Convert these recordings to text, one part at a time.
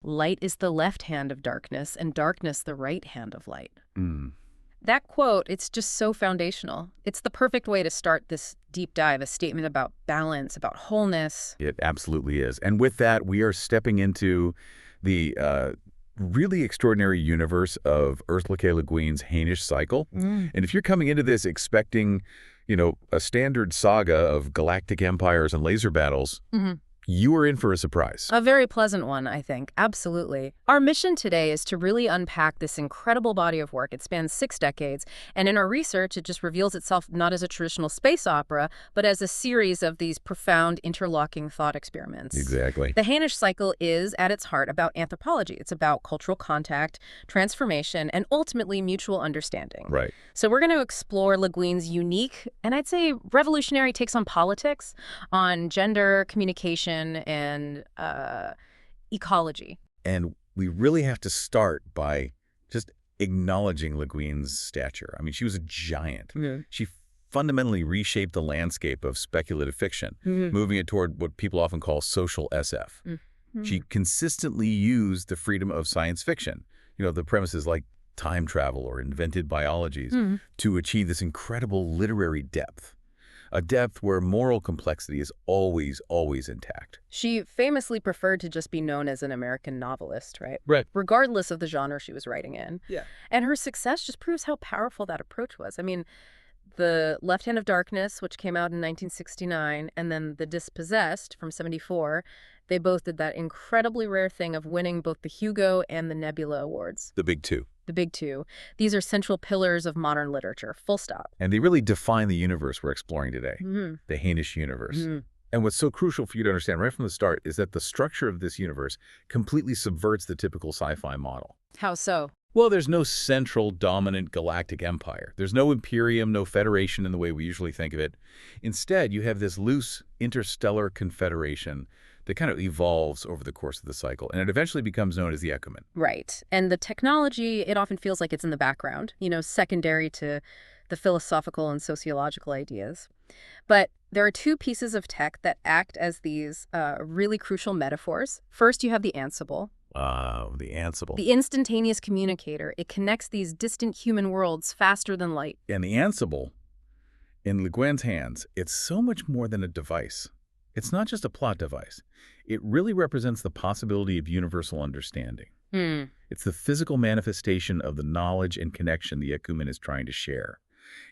Light is the left hand of darkness, and darkness the right hand of light. Mm. That quote, it's just so foundational. It's the perfect way to start this deep dive, a statement about balance, about wholeness. It absolutely is. And with that, we are stepping into the really extraordinary universe of Ursula K. Le Guin's Hainish Cycle. And if you're coming into this expecting, a standard saga of galactic empires and laser battles, you are in for a surprise. A very pleasant one, I think. Absolutely. Our mission today is to really unpack this incredible body of work. It spans 6 decades, and in our research, it just reveals itself not as a traditional space opera, but as a series of these profound interlocking thought experiments. Exactly. The Hainish Cycle is, at its heart, about anthropology. It's about cultural contact, transformation, and ultimately mutual understanding. Right. So we're going to explore Le Guin's unique, and I'd say revolutionary takes on politics, on gender, communication, and ecology. And we really have to start by just acknowledging Le Guin's stature. I mean, she was a giant. She fundamentally reshaped the landscape of speculative fiction, moving it toward what people often call social SF. She consistently used the freedom of science fiction, the premises like time travel or invented biologies, to achieve this incredible literary depth. A depth where moral complexity is always, always intact. She famously preferred to just be known as an American novelist, right? Right. Regardless of the genre she was writing in. Yeah. And her success just proves how powerful that approach was. I mean, The Left Hand of Darkness, which came out in 1969, and then The Dispossessed from 74, they both did that incredibly rare thing of winning both the Hugo and the Nebula Awards. The big two. The big two. These are central pillars of modern literature, full stop. And they really define the universe we're exploring today, the Hainish universe. And what's so crucial for you to understand right from the start is that the structure of this universe completely subverts the typical sci-fi model. How so? Well, there's no central dominant galactic empire. There's no imperium, no federation in the way we usually think of it. Instead, you have this loose interstellar confederation that kind of evolves over the course of the cycle, and it eventually becomes known as the Ekumen. Right. And the technology, it often feels like it's in the background, secondary to the philosophical and sociological ideas. But there are 2 pieces of tech that act as these really crucial metaphors. First, you have the ansible. The ansible. The instantaneous communicator. It connects these distant human worlds faster than light. And the ansible, in Le Guin's hands, it's so much more than a device. It's not just a plot device. It really represents the possibility of universal understanding. It's the physical manifestation of the knowledge and connection the Ekumen is trying to share.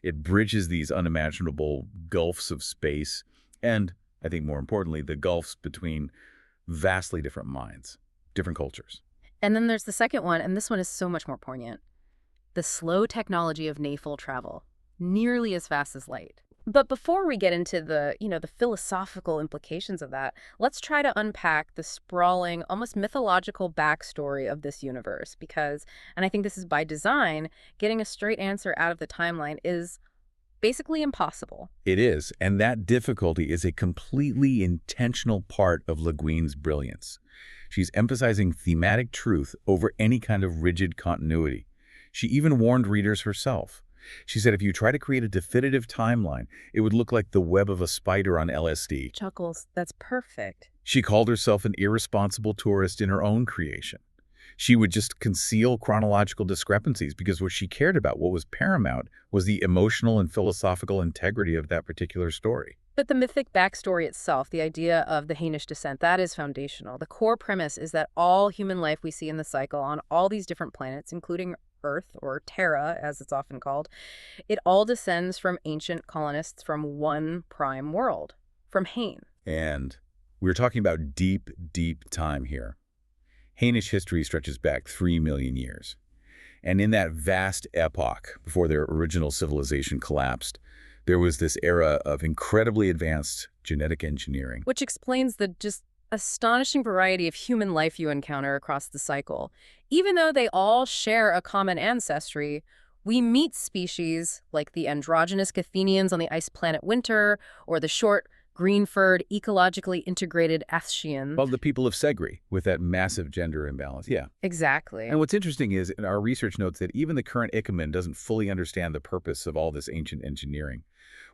It bridges these unimaginable gulfs of space and, I think more importantly, the gulfs between vastly different minds, different cultures. And then there's the second one, and this one is so much more poignant. The slow technology of naval travel, nearly as fast as light. But before we get into the philosophical implications of that, let's try to unpack the sprawling, almost mythological backstory of this universe because, and I think this is by design, getting a straight answer out of the timeline is basically impossible. It is, and that difficulty is a completely intentional part of Le Guin's brilliance. She's emphasizing thematic truth over any kind of rigid continuity. She even warned readers herself. She said if you try to create a definitive timeline, it would look like the web of a spider on LSD. Chuckles, that's perfect. She called herself an irresponsible tourist in her own creation. She would just conceal chronological discrepancies because what she cared about, what was paramount, was the emotional and philosophical integrity of that particular story. But the mythic backstory itself, the idea of the Hainish descent, that is foundational. The core premise is that all human life we see in the cycle on all these different planets, including Earth, or Terra, as it's often called, it all descends from ancient colonists from one prime world, from Hain. And we're talking about deep, deep time here. Hainish history stretches back 3 million years. And in that vast epoch, before their original civilization collapsed, there was this era of incredibly advanced genetic engineering. Which explains the just astonishing variety of human life you encounter across the cycle. Even though they all share a common ancestry, we meet species like the androgynous Gethenians on the ice planet Winter, or the short, green-furred, ecologically integrated Athsheans. Well, the people of Segri, with that massive gender imbalance, yeah. Exactly. And what's interesting is, in our research notes, that even the current Ekumen doesn't fully understand the purpose of all this ancient engineering.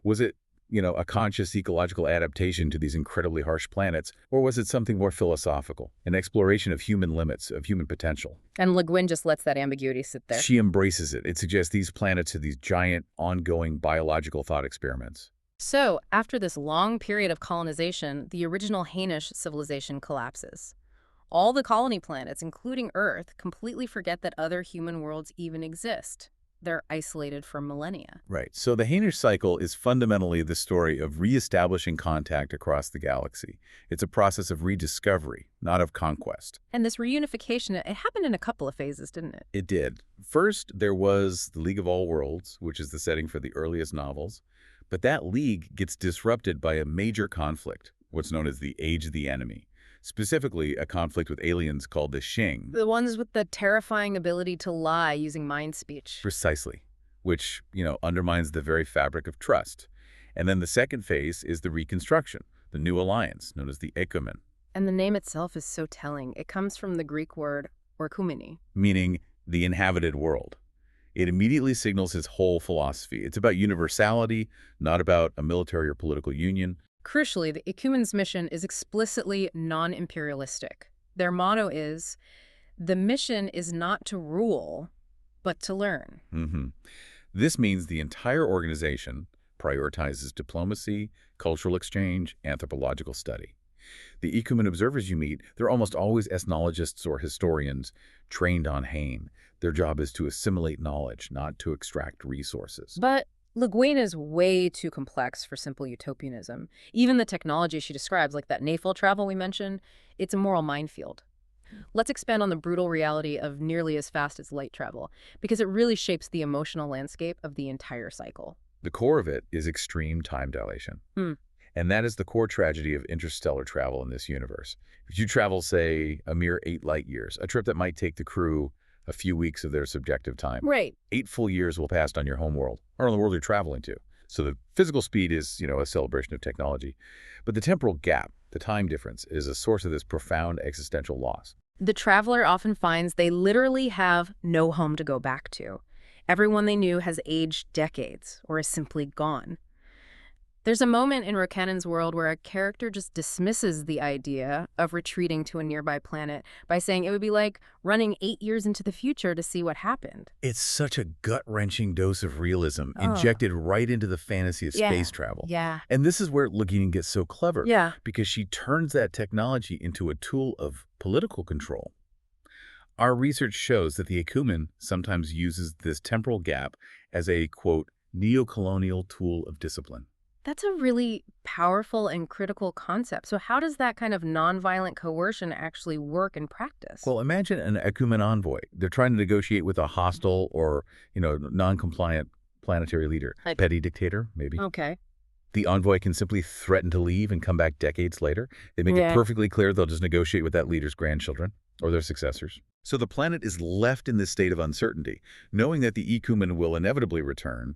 Was it a conscious ecological adaptation to these incredibly harsh planets, or was it something more philosophical, an exploration of human limits, of human potential? And Le Guin just lets that ambiguity sit there. She embraces it. It suggests these planets are these giant, ongoing biological thought experiments. So, after this long period of colonization, the original Hainish civilization collapses. All the colony planets, including Earth, completely forget that other human worlds even exist. They're isolated for millennia. Right. So the Hainish Cycle is fundamentally the story of reestablishing contact across the galaxy. It's a process of rediscovery, not of conquest. And this reunification, it happened in a couple of phases, didn't it? It did. First, there was the League of All Worlds, which is the setting for the earliest novels. But that league gets disrupted by a major conflict, what's known as the Age of the Enemy. Specifically, a conflict with aliens called the Shing. The ones with the terrifying ability to lie using mind speech. Precisely, which, undermines the very fabric of trust. And then the second phase is the reconstruction, the new alliance, known as the Ekumen. And the name itself is so telling. It comes from the Greek word orkumene, Meaning the inhabited world. It immediately signals his whole philosophy. It's about universality, not about a military or political union. Crucially, the Ekumen's mission is explicitly non-imperialistic. Their motto is, the mission is not to rule, but to learn. This means the entire organization prioritizes diplomacy, cultural exchange, anthropological study. The Ekumen observers you meet, they're almost always ethnologists or historians trained on Hain. Their job is to assimilate knowledge, not to extract resources. But Le Guin is way too complex for simple utopianism. Even the technology she describes, like that naval travel we mentioned, it's a moral minefield. Let's expand on the brutal reality of nearly as fast as light travel, because it really shapes the emotional landscape of the entire cycle. The core of it is extreme time dilation. And that is the core tragedy of interstellar travel in this universe. If you travel, say, a mere 8 light years, a trip that might take the crew a few weeks of their subjective time. Right. 8 full years will pass on your home world, or on the world you're traveling to. So the physical speed is, a celebration of technology. But the temporal gap, the time difference, is a source of this profound existential loss. The traveler often finds they literally have no home to go back to. Everyone they knew has aged decades, or is simply gone. There's a moment in Rokanen's world where a character just dismisses the idea of retreating to a nearby planet by saying it would be like running 8 years into the future to see what happened. It's such a gut-wrenching dose of realism injected right into the fantasy of space travel. Yeah. And this is where Le Guin gets so clever. Yeah. Because she turns that technology into a tool of political control. Our research shows that the Ekumen sometimes uses this temporal gap as a, quote, neo-colonial tool of discipline. That's a really powerful and critical concept. So how does that kind of nonviolent coercion actually work in practice? Well, imagine an Ekumen envoy. They're trying to negotiate with a hostile or, non-compliant planetary leader. Petty dictator, maybe. Okay. The envoy can simply threaten to leave and come back decades later. They make it perfectly clear they'll just negotiate with that leader's grandchildren or their successors. So the planet is left in this state of uncertainty, knowing that the Ekumen will inevitably return,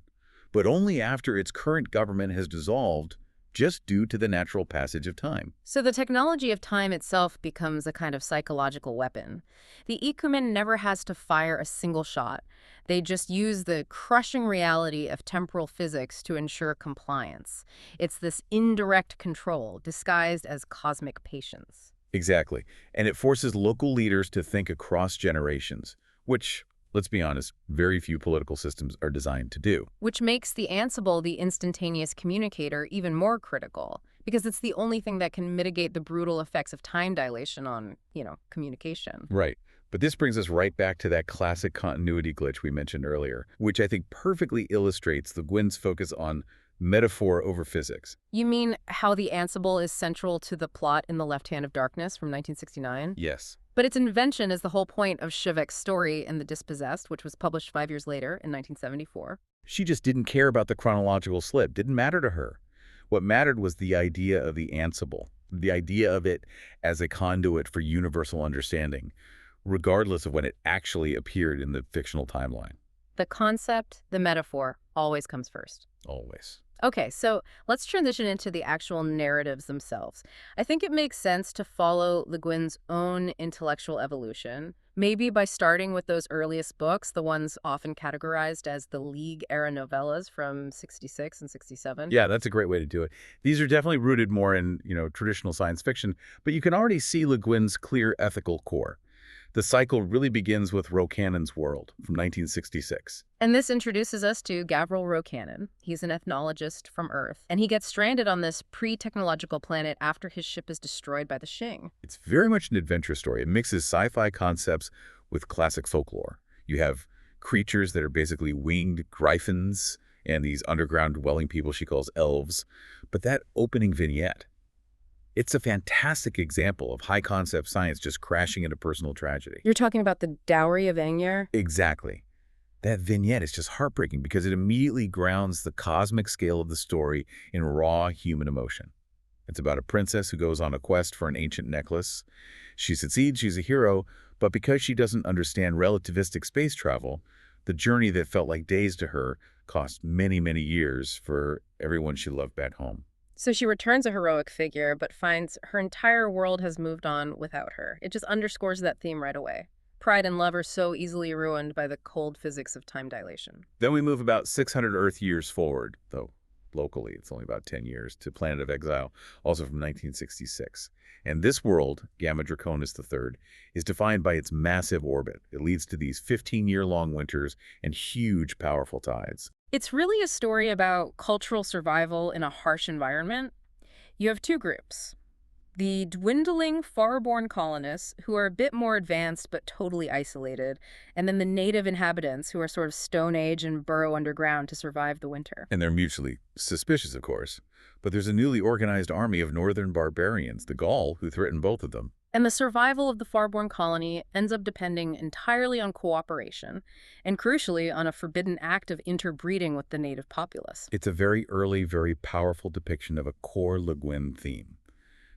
but only after its current government has dissolved, just due to the natural passage of time. So the technology of time itself becomes a kind of psychological weapon. The Ekumen never has to fire a single shot. They just use the crushing reality of temporal physics to ensure compliance. It's this indirect control disguised as cosmic patience. Exactly. And it forces local leaders to think across generations, which, let's be honest, very few political systems are designed to do. Which makes the ansible, the instantaneous communicator, even more critical, because it's the only thing that can mitigate the brutal effects of time dilation on, communication. Right. But this brings us right back to that classic continuity glitch we mentioned earlier, which I think perfectly illustrates Le Guin's focus on metaphor over physics. You mean how the ansible is central to the plot in The Left Hand of Darkness from 1969? Yes. But its invention is the whole point of Shivek's story in The Dispossessed, which was published 5 years later in 1974. She just didn't care about the chronological slip. Didn't matter to her. What mattered was the idea of the ansible, the idea of it as a conduit for universal understanding, regardless of when it actually appeared in the fictional timeline. The concept, the metaphor, always comes first. Always. Okay, so let's transition into the actual narratives themselves. I think it makes sense to follow Le Guin's own intellectual evolution, maybe by starting with those earliest books, the ones often categorized as the League-era novellas from 66 and 67. Yeah, that's a great way to do it. These are definitely rooted more in, traditional science fiction, but you can already see Le Guin's clear ethical core. The cycle really begins with Rokanon's World from 1966. And this introduces us to Gavril Rokanon. He's an ethnologist from Earth, and he gets stranded on this pre-technological planet after his ship is destroyed by the Shing. It's very much an adventure story. It mixes sci-fi concepts with classic folklore. You have creatures that are basically winged griffins and these underground dwelling people she calls elves. But that opening vignette, it's a fantastic example of high-concept science just crashing into personal tragedy. You're talking about the Dowry of Angnier? Exactly. That vignette is just heartbreaking because it immediately grounds the cosmic scale of the story in raw human emotion. It's about a princess who goes on a quest for an ancient necklace. She succeeds, she's a hero, but because she doesn't understand relativistic space travel, the journey that felt like days to her cost many, many years for everyone she loved back home. So she returns a heroic figure, but finds her entire world has moved on without her. It just underscores that theme right away. Pride and love are so easily ruined by the cold physics of time dilation. Then we move about 600 Earth years forward, though locally it's only about 10 years, to Planet of Exile, also from 1966. And this world, Gamma Draconis III, is defined by its massive orbit. It leads to these 15-year-long winters and huge, powerful tides. It's really a story about cultural survival in a harsh environment. You have two groups. The dwindling far-born colonists, who are a bit more advanced but totally isolated, and then the native inhabitants, who are sort of Stone Age and burrow underground to survive the winter. And they're mutually suspicious, of course. But there's a newly organized army of northern barbarians, the Gaul, who threaten both of them. And the survival of the far-born colony ends up depending entirely on cooperation, and crucially on a forbidden act of interbreeding with the native populace. It's a very early, very powerful depiction of a core Le Guin theme,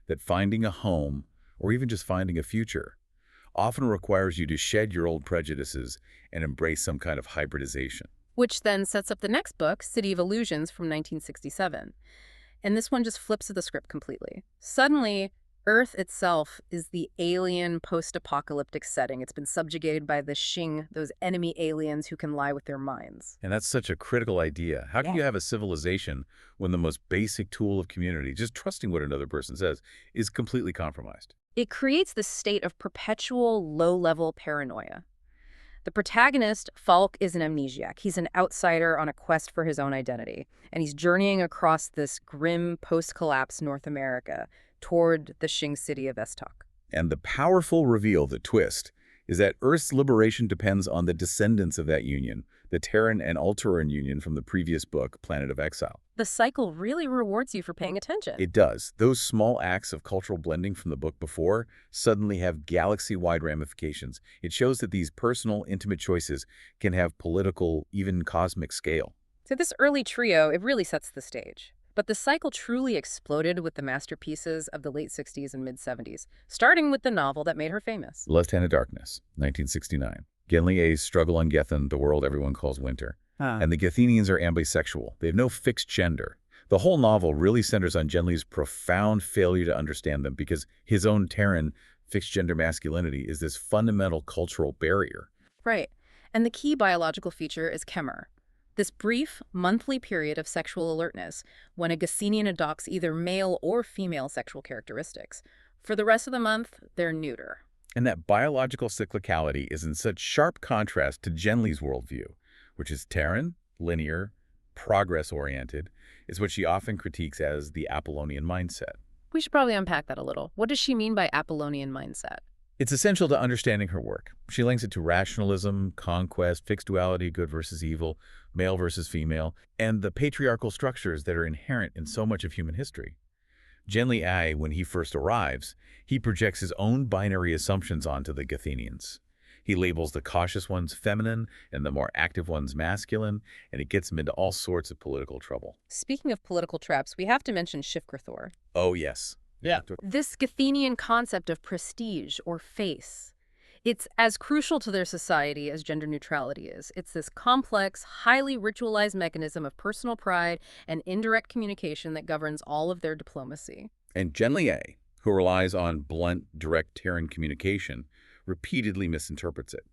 that finding a home, or even just finding a future, often requires you to shed your old prejudices and embrace some kind of hybridization. Which then sets up the next book, City of Illusions, from 1967. And this one just flips the script completely. Suddenly, Earth itself is the alien post-apocalyptic setting. It's been subjugated by the Shing, those enemy aliens who can lie with their minds. And that's such a critical idea. How can you have a civilization when the most basic tool of community, just trusting what another person says, is completely compromised? It creates this state of perpetual low-level paranoia. The protagonist, Falk, is an amnesiac. He's an outsider on a quest for his own identity, and he's journeying across this grim post-collapse North America toward the Shing city of Estok. And the powerful reveal, the twist, is that Earth's liberation depends on the descendants of that union, the Terran and Ulturan union from the previous book, Planet of Exile. The cycle really rewards you for paying attention. It does. Those small acts of cultural blending from the book before suddenly have galaxy-wide ramifications. It shows that these personal, intimate choices can have political, even cosmic scale. So this early trio, it really sets the stage. But the cycle truly exploded with the masterpieces of the late 60s and mid-70s, starting with the novel that made her famous. Lust and Darkness, 1969. Genli A's struggle on Gethen, the world everyone calls winter. And the Gethenians are ambisexual. They have no fixed gender. The whole novel really centers on Genli's profound failure to understand them because his own Terran fixed gender masculinity is this fundamental cultural barrier. Right. And the key biological feature is Kemer. This brief, monthly period of sexual alertness when a Gethenian adopts either male or female sexual characteristics. For the rest of the month, they're neuter. And that biological cyclicality is in such sharp contrast to Genli's worldview, which is Terran, linear, progress-oriented, is what she often critiques as the Apollonian mindset. We should probably unpack that a little. What does she mean by Apollonian mindset? It's essential to understanding her work. She links it to rationalism, conquest, fixed duality, good versus evil, male versus female, and the patriarchal structures that are inherent in so much of human history. Genli A, when he first arrives, he projects his own binary assumptions onto the Gethenians. He labels the cautious ones feminine and the more active ones masculine, and it gets him into all sorts of political trouble. Speaking of political traps, we have to mention Shifgrathor. Oh, yes. This Gethenian concept of prestige or face. It's as crucial to their society as gender neutrality is. It's this complex, highly ritualized mechanism of personal pride and indirect communication that governs all of their diplomacy. And Genlia, who relies on blunt, direct Terran communication, repeatedly misinterprets it,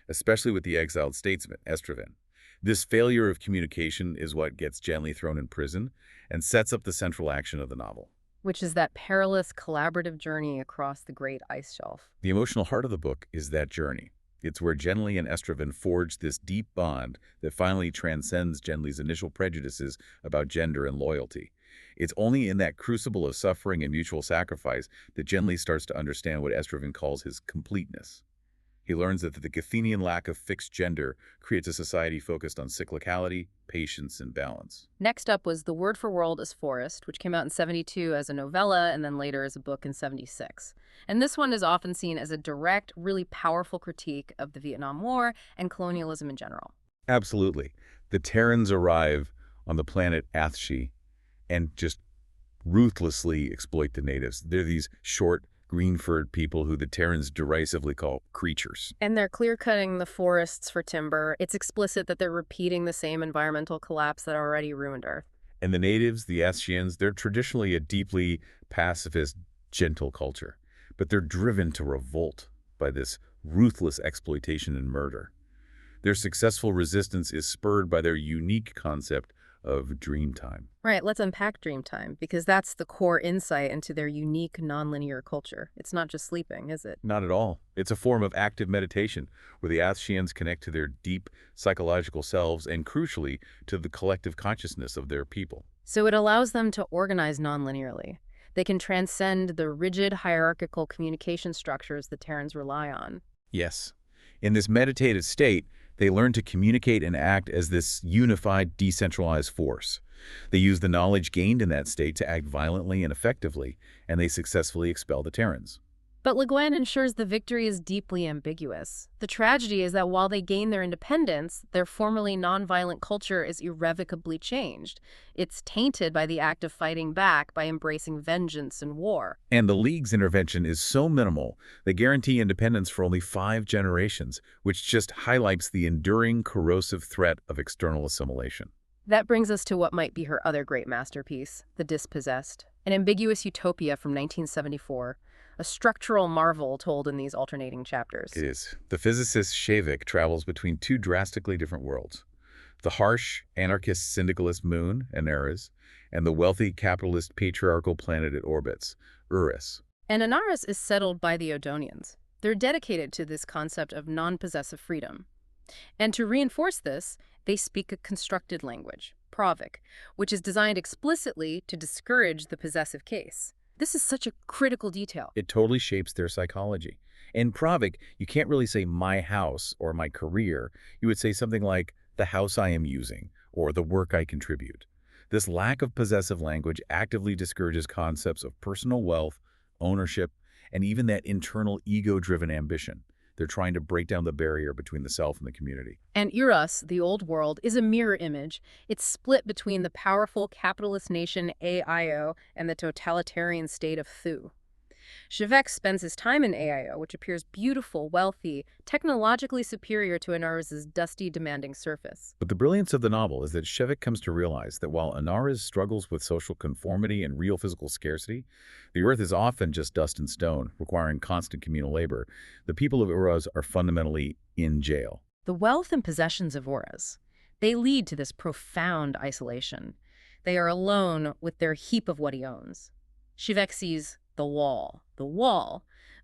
especially with the exiled statesman, Estraven. This failure of communication is what gets Genli thrown in prison and sets up the central action of the novel. Which is that perilous collaborative journey across the great ice shelf. The emotional heart of the book is that journey. It's where Genli and Estraven forge this deep bond that finally transcends Genli's initial prejudices about gender and loyalty. It's only in that crucible of suffering and mutual sacrifice that Genli starts to understand what Estraven calls his completeness. He learns that the Gethenian lack of fixed gender creates a society focused on cyclicality, patience, and balance. Next up was The Word for World is Forest, which came out in '72 as a novella and then later as a book in '76. And this one is often seen as a direct, really powerful critique of the Vietnam War and colonialism in general. Absolutely. The Terrans arrive on the planet Athshi and just ruthlessly exploit the natives. They're these short, green-furred people who the Terrans derisively call creatures. And they're clear-cutting the forests for timber. It's explicit that they're repeating the same environmental collapse that already ruined Earth. And the natives, the Athshians, they're traditionally a deeply pacifist, gentle culture. But they're driven to revolt by this ruthless exploitation and murder. Their successful resistance is spurred by their unique concept of Dreamtime. Right, let's unpack Dreamtime, because that's the core insight into their unique nonlinear culture. It's not just sleeping, is it? Not at all. It's a form of active meditation where the Athshians connect to their deep psychological selves and, crucially, to the collective consciousness of their people. So it allows them to organize nonlinearly. They can transcend the rigid hierarchical communication structures the Terrans rely on. Yes. In this meditative state, they learn to communicate and act as this unified, decentralized force. They use the knowledge gained in that state to act violently and effectively, and they successfully expel the Terrans. But Le Guin ensures the victory is deeply ambiguous. The tragedy is that while they gain their independence, their formerly nonviolent culture is irrevocably changed. It's tainted by the act of fighting back, by embracing vengeance and war. And the League's intervention is so minimal, they guarantee independence for only 5 generations, which just highlights the enduring, corrosive threat of external assimilation. That brings us to what might be her other great masterpiece, The Dispossessed, an ambiguous utopia from 1974. A structural marvel told in these alternating chapters. It is. The physicist Shavik travels between 2 drastically different worlds. The harsh, anarchist, syndicalist moon, Anarres, and the wealthy, capitalist, patriarchal planet it orbits, Urras. And Anarres is settled by the Odonians. They're dedicated to this concept of non-possessive freedom. And to reinforce this, they speak a constructed language, Pravic, which is designed explicitly to discourage the possessive case. This is such a critical detail. It totally shapes their psychology. In Pravic, you can't really say my house or my career. You would say something like the house I am using or the work I contribute. This lack of possessive language actively discourages concepts of personal wealth, ownership, and even that internal ego-driven ambition. They're trying to break down the barrier between the self and the community. And Urras, the old world, is a mirror image. It's split between the powerful capitalist nation AIO and the totalitarian state of Thu. Shavek spends his time in AIO, which appears beautiful, wealthy, technologically superior to Anarres' dusty, demanding surface. But the brilliance of the novel is that Shavik comes to realize that while Anarres struggles with social conformity and real physical scarcity, the earth is often just dust and stone, requiring constant communal labor. The people of Urras are fundamentally in jail. The wealth and possessions of Urras, they lead to this profound isolation. They are alone with their heap of what he owns. Shavek sees the wall,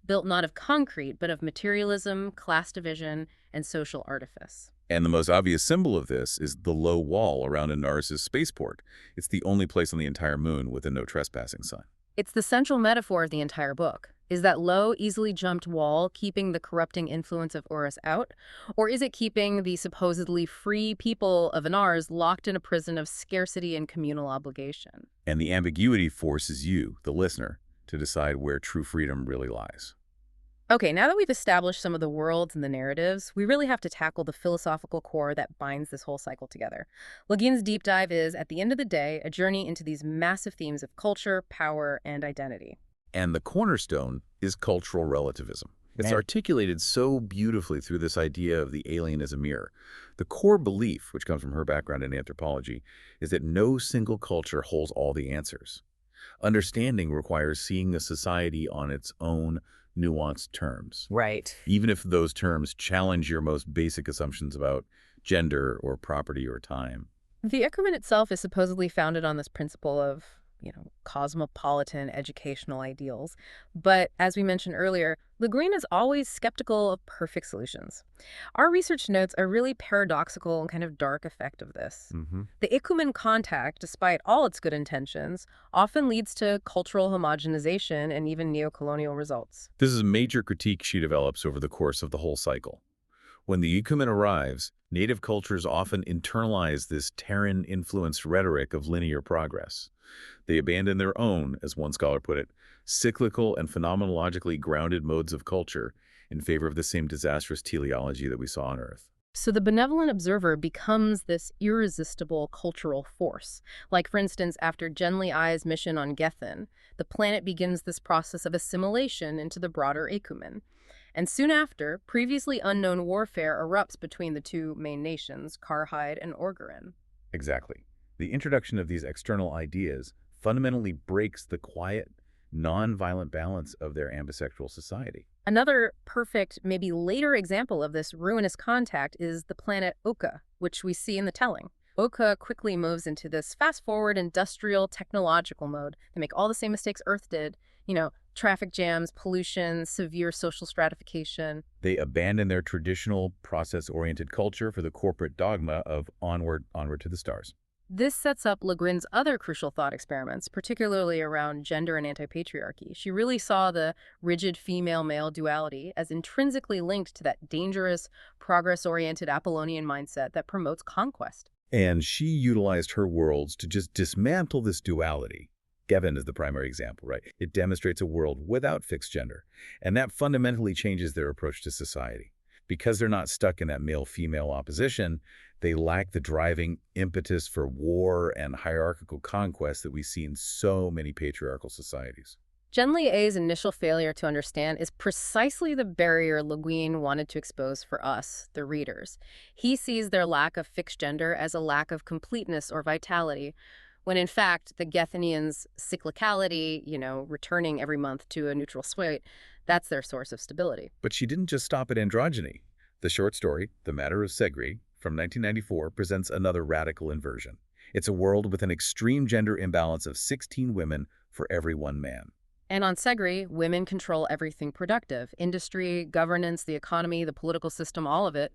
built not of concrete, but of materialism, class division, and social artifice. And the most obvious symbol of this is the low wall around Anarres' spaceport. It's the only place on the entire moon with a no trespassing sign. It's the central metaphor of the entire book. Is that low, easily jumped wall keeping the corrupting influence of Urras out? Or is it keeping the supposedly free people of Anarres locked in a prison of scarcity and communal obligation? And the ambiguity forces you, the listener, to decide where true freedom really lies. Okay, now that we've established some of the worlds and the narratives, we really have to tackle the philosophical core that binds this whole cycle together. Le Guin's deep dive is, at the end of the day, a journey into these massive themes of culture, power, and identity. And the cornerstone is cultural relativism. It's articulated so beautifully through this idea of the alien as a mirror. The core belief, which comes from her background in anthropology, is that no single culture holds all the answers. Understanding requires seeing a society on its own nuanced terms, Right. even if those terms challenge your most basic assumptions about gender or property or time. The Ekumen itself is supposedly founded on this principle of, cosmopolitan educational ideals. But as we mentioned earlier, Le Guin is always skeptical of perfect solutions. Our research notes a really paradoxical and kind of dark effect of this. The Ekumen contact, despite all its good intentions, often leads to cultural homogenization and even neocolonial results. This is a major critique she develops over the course of the whole cycle. When the Ekumen arrives, native cultures often internalize this Terran-influenced rhetoric of linear progress. They abandon their own, as one scholar put it, cyclical and phenomenologically grounded modes of culture in favor of the same disastrous teleology that we saw on Earth. So the benevolent observer becomes this irresistible cultural force. Like, for instance, after Genli Ai's mission on Gethen, the planet begins this process of assimilation into the broader Ekumen. And soon after, previously unknown warfare erupts between the two main nations, Karhide and Orgarin. Exactly. The introduction of these external ideas fundamentally breaks the quiet, non-violent balance of their ambisexual society. Another perfect, maybe later example of this ruinous contact is the planet Oka, which we see in the telling. Oka quickly moves into this fast-forward industrial technological mode. They make all the same mistakes Earth did, traffic jams, pollution, severe social stratification. They abandon their traditional process-oriented culture for the corporate dogma of onward to the stars. This sets up Le Guin's other crucial thought experiments, particularly around gender and anti-patriarchy. She really saw the rigid female-male duality as intrinsically linked to that dangerous, progress-oriented Apollonian mindset that promotes conquest. And she utilized her worlds to just dismantle this duality. Gethen is the primary example, right? It demonstrates a world without fixed gender, and that fundamentally changes their approach to society. Because they're not stuck in that male-female opposition, they lack the driving impetus for war and hierarchical conquest that we see in so many patriarchal societies. Genli A's initial failure to understand is precisely the barrier Le Guin wanted to expose for us, the readers. He sees their lack of fixed gender as a lack of completeness or vitality, when in fact the Gethenians' cyclicality, returning every month to a neutral state, that's their source of stability. But she didn't just stop at androgyny. The short story, The Matter of Segri, from 1994, presents another radical inversion. It's a world with an extreme gender imbalance of 16 women for every one man. And on Segri, women control everything productive: industry, governance, the economy, the political system, all of it.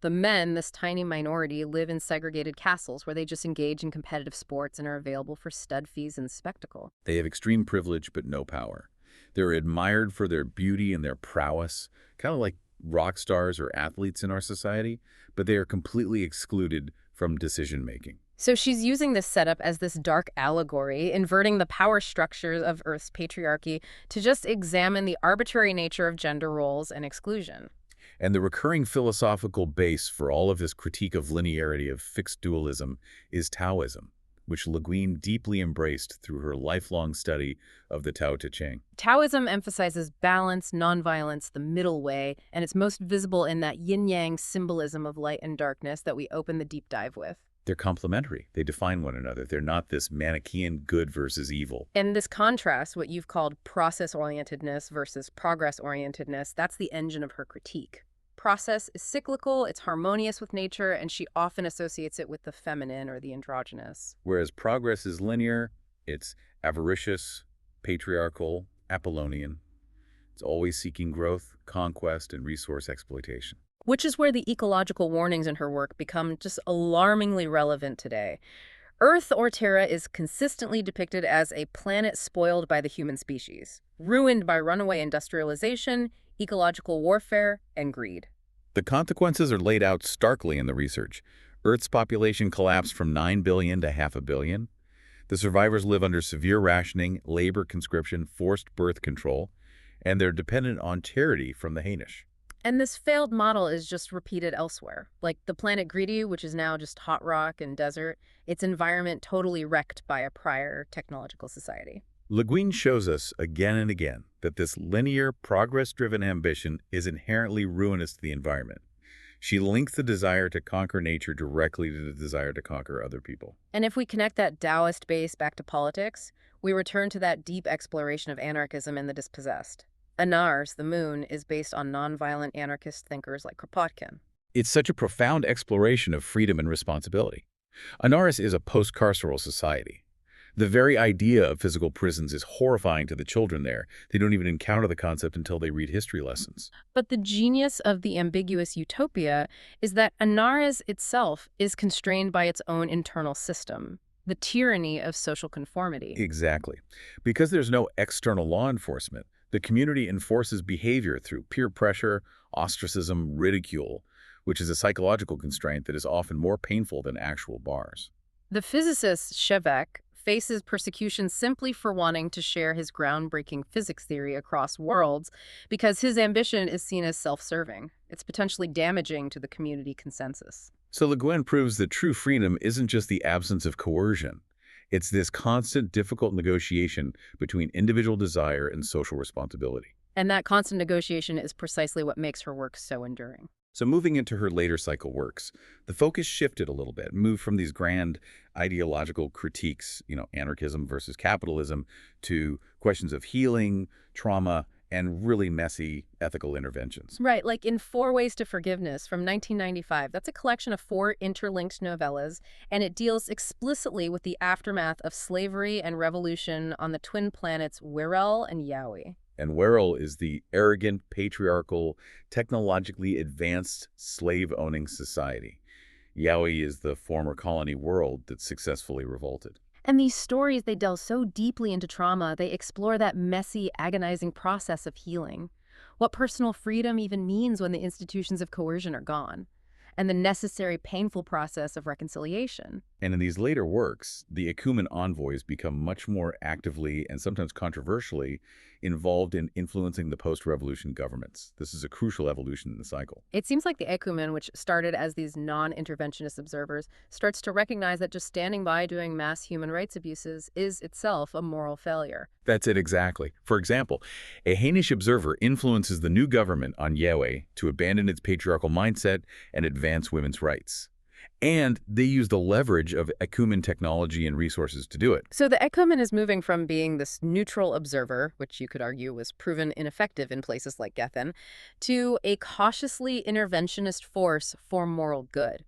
The men, this tiny minority, live in segregated castles where they just engage in competitive sports and are available for stud fees and spectacle. They have extreme privilege but no power. They're admired for their beauty and their prowess, kind of like rock stars or athletes in our society, but they are completely excluded from decision-making. So she's using this setup as this dark allegory, inverting the power structures of Earth's patriarchy to just examine the arbitrary nature of gender roles and exclusion. And the recurring philosophical base for all of this critique of linearity of fixed dualism is Taoism, which Le Guin deeply embraced through her lifelong study of the Tao Te Ching. Taoism emphasizes balance, nonviolence, the middle way, and it's most visible in that yin-yang symbolism of light and darkness that we open the deep dive with. They're complementary. They define one another. They're not this Manichaean good versus evil. And this contrast, what you've called process-orientedness versus progress-orientedness, that's the engine of her critique. Process is cyclical, it's harmonious with nature, and she often associates it with the feminine or the androgynous. Whereas progress is linear, it's avaricious, patriarchal, Apollonian. It's always seeking growth, conquest, and resource exploitation. Which is where the ecological warnings in her work become just alarmingly relevant today. Earth, or Terra, is consistently depicted as a planet spoiled by the human species, ruined by runaway industrialization, ecological warfare, and greed. The consequences are laid out starkly in the research. Earth's population collapsed from 9 billion to half a billion. The survivors live under severe rationing, labor conscription, forced birth control, and they're dependent on charity from the Hainish. And this failed model is just repeated elsewhere. Like the planet Greedy, which is now just hot rock and desert, its environment totally wrecked by a prior technological society. Le Guin shows us again and again that this linear, progress-driven ambition is inherently ruinous to the environment. She links the desire to conquer nature directly to the desire to conquer other people. And if we connect that Taoist base back to politics, we return to that deep exploration of anarchism in the Dispossessed. Anarres, the moon, is based on nonviolent anarchist thinkers like Kropotkin. It's such a profound exploration of freedom and responsibility. Anarres is a post-carceral society. The very idea of physical prisons is horrifying to the children there. They don't even encounter the concept until they read history lessons. But the genius of the ambiguous utopia is that Anarres itself is constrained by its own internal system, the tyranny of social conformity. Exactly. Because there's no external law enforcement, the community enforces behavior through peer pressure, ostracism, ridicule, which is a psychological constraint that is often more painful than actual bars. The physicist Shevek faces persecution simply for wanting to share his groundbreaking physics theory across worlds because his ambition is seen as self-serving. It's potentially damaging to the community consensus. So Le Guin proves that true freedom isn't just the absence of coercion. It's this constant, difficult negotiation between individual desire and social responsibility. And that constant negotiation is precisely what makes her work so enduring. So moving into her later cycle works, the focus shifted a little bit, moved from these grand ideological critiques, anarchism versus capitalism, to questions of healing, trauma, and really messy ethical interventions. Right, like in Four Ways to Forgiveness from 1995. That's a collection of 4 interlinked novellas, and it deals explicitly with the aftermath of slavery and revolution on the twin planets Wirral and Yowie. And Wirral is the arrogant, patriarchal, technologically advanced, slave-owning society. Yowie is the former colony world that successfully revolted. And these stories, they delve so deeply into trauma, they explore that messy, agonizing process of healing. What personal freedom even means when the institutions of coercion are gone, and the necessary painful process of reconciliation. And in these later works, the Ekumen envoys become much more actively and sometimes controversially involved in influencing the post-revolution governments. This is a crucial evolution in the cycle. It seems like the Ekumen, which started as these non-interventionist observers, starts to recognize that just standing by doing mass human rights abuses is itself a moral failure. That's it exactly. For example, a Hainish observer influences the new government on Yowie to abandon its patriarchal mindset and advance women's rights. And they use the leverage of Ekumen technology and resources to do it. So the Ekumen is moving from being this neutral observer, which you could argue was proven ineffective in places like Gethen, to a cautiously interventionist force for moral good.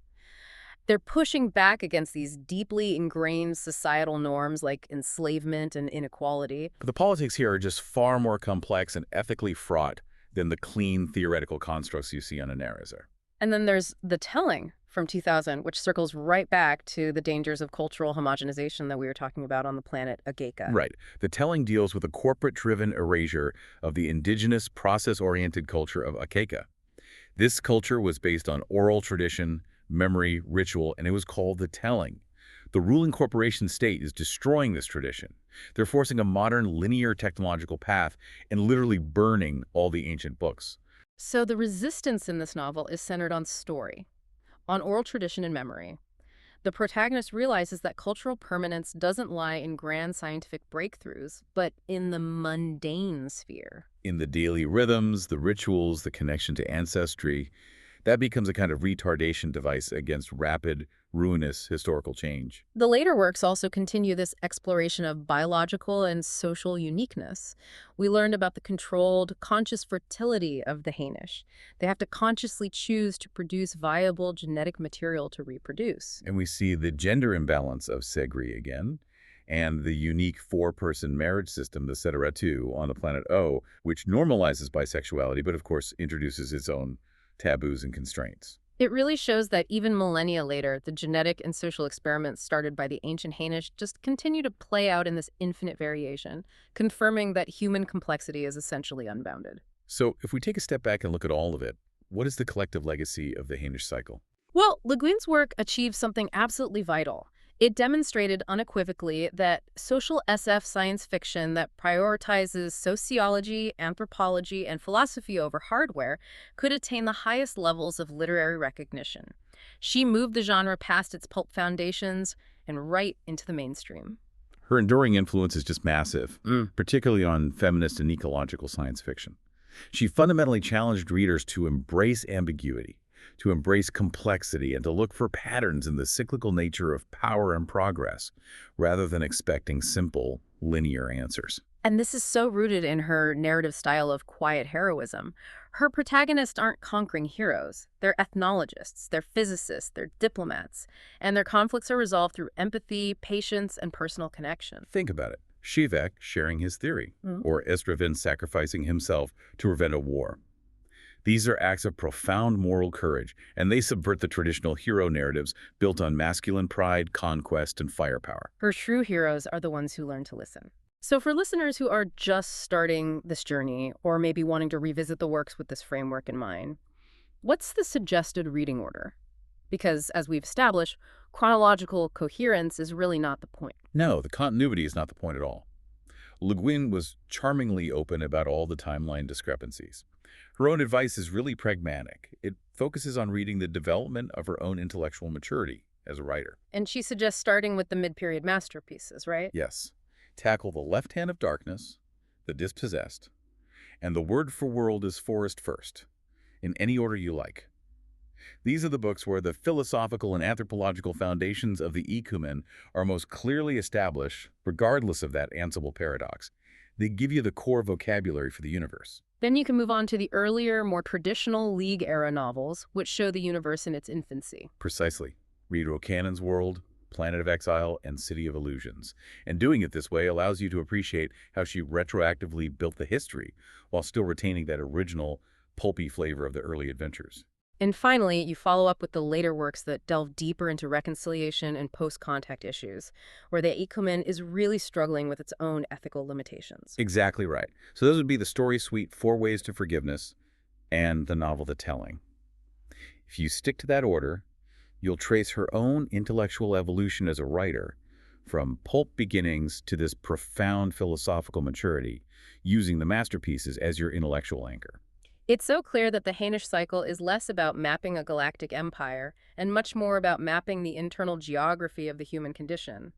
They're pushing back against these deeply ingrained societal norms like enslavement and inequality. But the politics here are just far more complex and ethically fraught than the clean theoretical constructs you see on Anarres. And then there's The Telling from 2000, which circles right back to the dangers of cultural homogenization that we were talking about on the planet Ageka. Right. The Telling deals with a corporate-driven erasure of the indigenous, process-oriented culture of Ageka. This culture was based on oral tradition, memory, ritual, and it was called the Telling. The ruling corporation state is destroying this tradition. They're forcing a modern linear technological path and literally burning all the ancient books. So the resistance in this novel is centered on story, on oral tradition and memory. The protagonist realizes that cultural permanence doesn't lie in grand scientific breakthroughs, but in the mundane sphere. In the daily rhythms, the rituals, the connection to ancestry, that becomes a kind of retardation device against rapid, ruinous historical change. The later works also continue this exploration of biological and social uniqueness. We learned about the controlled, conscious fertility of the Hainish. They have to consciously choose to produce viable genetic material to reproduce. And we see the gender imbalance of Segri again, and the unique 4-person marriage system, the Sederatu, on the planet O, which normalizes bisexuality, but of course introduces its own taboos and constraints. It really shows that even millennia later, the genetic and social experiments started by the ancient Hainish just continue to play out in this infinite variation, confirming that human complexity is essentially unbounded. So if we take a step back and look at all of it, what is the collective legacy of the Hainish cycle? Well, Le Guin's work achieved something absolutely vital. It demonstrated unequivocally that social SF science fiction that prioritizes sociology, anthropology, and philosophy over hardware could attain the highest levels of literary recognition. She moved the genre past its pulp foundations and right into the mainstream. Her enduring influence is just massive, particularly on feminist and ecological science fiction. She fundamentally challenged readers to embrace ambiguity, to embrace complexity, and to look for patterns in the cyclical nature of power and progress, rather than expecting simple, linear answers. And this is so rooted in her narrative style of quiet heroism. Her protagonists aren't conquering heroes. They're ethnologists, they're physicists, they're diplomats, and their conflicts are resolved through empathy, patience, and personal connection. Think about it. Shivak sharing his theory, or Estravin sacrificing himself to prevent a war. These are acts of profound moral courage, and they subvert the traditional hero narratives built on masculine pride, conquest, and firepower. Her true heroes are the ones who learn to listen. So for listeners who are just starting this journey, or maybe wanting to revisit the works with this framework in mind, what's the suggested reading order? Because, as we've established, chronological coherence is really not the point. No, the continuity is not the point at all. Le Guin was charmingly open about all the timeline discrepancies. Her own advice is really pragmatic. It focuses on reading the development of her own intellectual maturity as a writer. And she suggests starting with the mid-period masterpieces, right? Yes. Tackle The Left Hand of Darkness, The Dispossessed, and The Word for World is Forest first, in any order you like. These are the books where the philosophical and anthropological foundations of the Ekumen are most clearly established, regardless of that ansible paradox. They give you the core vocabulary for the universe. Then you can move on to the earlier, more traditional League-era novels, which show the universe in its infancy. Precisely. Read Rokanan's World, Planet of Exile, and City of Illusions. And doing it this way allows you to appreciate how she retroactively built the history while still retaining that original, pulpy flavor of the early adventures. And finally, you follow up with the later works that delve deeper into reconciliation and post-contact issues, where the Ekumen is really struggling with its own ethical limitations. Exactly right. So those would be the story suite, Four Ways to Forgiveness, and the novel The Telling. If you stick to that order, you'll trace her own intellectual evolution as a writer, from pulp beginnings to this profound philosophical maturity, using the masterpieces as your intellectual anchor. It's so clear that the Hainish Cycle is less about mapping a galactic empire and much more about mapping the internal geography of the human condition.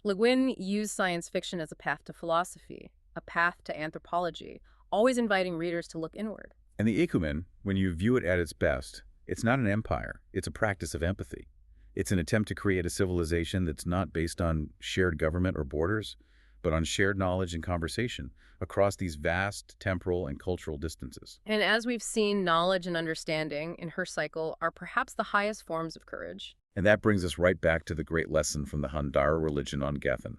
Le Guin used science fiction as a path to philosophy, a path to anthropology, always inviting readers to look inward. And the Ekumen, when you view it at its best, it's not an empire, it's a practice of empathy. It's an attempt to create a civilization that's not based on shared government or borders, but on shared knowledge and conversation across these vast temporal and cultural distances. And as we've seen, knowledge and understanding in her cycle are perhaps the highest forms of courage. And that brings us right back to the great lesson from the Handara religion on Gethen.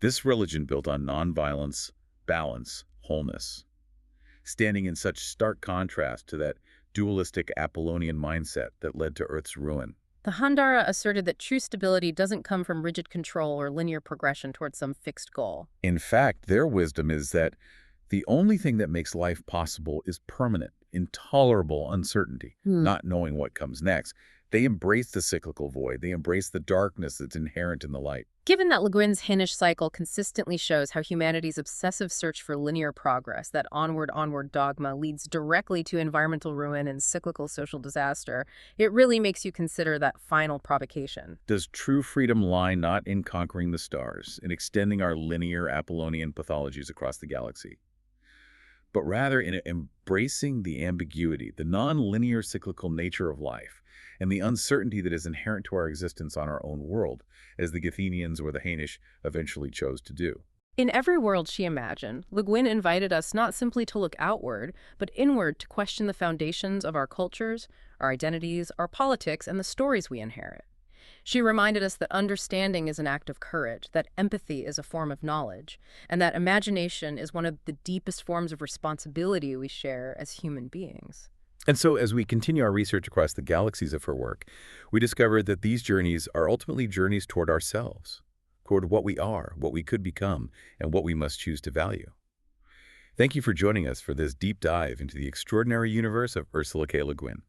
This religion built on nonviolence, balance, wholeness, standing in such stark contrast to that dualistic Apollonian mindset that led to Earth's ruin. The Handara asserted that true stability doesn't come from rigid control or linear progression towards some fixed goal. In fact, their wisdom is that the only thing that makes life possible is permanent, intolerable uncertainty, not knowing what comes next. They embrace the cyclical void. They embrace the darkness that's inherent in the light. Given that Le Guin's Hainish Cycle consistently shows how humanity's obsessive search for linear progress, that onward dogma, leads directly to environmental ruin and cyclical social disaster, it really makes you consider that final provocation. Does true freedom lie not in conquering the stars, in extending our linear Apollonian pathologies across the galaxy, but rather in embracing the ambiguity, the non-linear cyclical nature of life, and the uncertainty that is inherent to our existence on our own world, as the Gethenians or the Hainish eventually chose to do? In every world she imagined, Le Guin invited us not simply to look outward, but inward to question the foundations of our cultures, our identities, our politics, and the stories we inherit. She reminded us that understanding is an act of courage, that empathy is a form of knowledge, and that imagination is one of the deepest forms of responsibility we share as human beings. And so as we continue our research across the galaxies of her work, we discovered that these journeys are ultimately journeys toward ourselves, toward what we are, what we could become, and what we must choose to value. Thank you for joining us for this deep dive into the extraordinary universe of Ursula K. Le Guin.